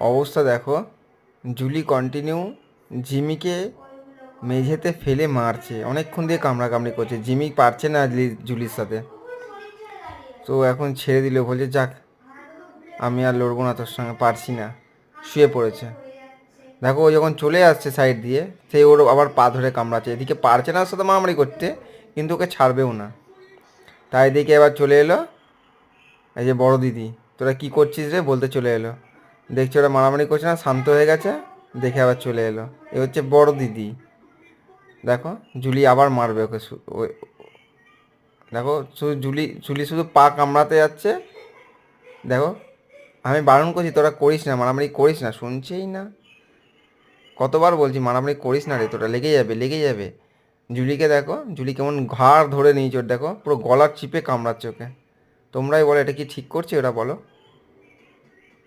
অবস্থা দেখো, Julie continue জিমিকে মেঝেতে ফেলে মারছে, অনেকক্ষণ দিয়ে কামড়াকামড়ি করছে, জিমি পারছে না জুলির সাথে। তো এখন ছেড়ে দিল, বলছে যাক আমি আর লড়বো না তোর সঙ্গে, পারছি না, শুয়ে পড়েছে। দেখো ও যখন চলে আসছে সাইড দিয়ে, সে ওর আবার পা ধরে কামড়াচ্ছে, এদিকে পারছে না ওর সাথে মারামারি করতে, কিন্তু ওকে ছাড়বেও না। তাই এদিকে এবার চলে এলো এই যে বড় দিদি, তোরা কি করছিস রে বলতে চলে এলো। দেখছি ওরা মারামারি করছে না, শান্ত হয়ে গেছে, দেখে আবার চলে এলো। এ হচ্ছে বড় দিদি। দেখো জুলি আবার মারবে ওকে, দেখো শুধু জুলি জুলি শুধু পা কামড়াতে যাচ্ছে। দেখো আমি বারণ করছি তোরা করিস না, মারামারি করিস না, শুনছেই না। কতবার বলছি মারামারি করিস না রে, তোরা লেগে যাবে লেগে যাবে। জুলিকে দেখো, জুলি কেমন ঘাড় ধরে নিয়েছে ওর, দেখো পুরো গলার চিপে কামড়াচ্ছে ওকে। তোমরাই বলো এটা কি ঠিক করছে, ওরা বলো।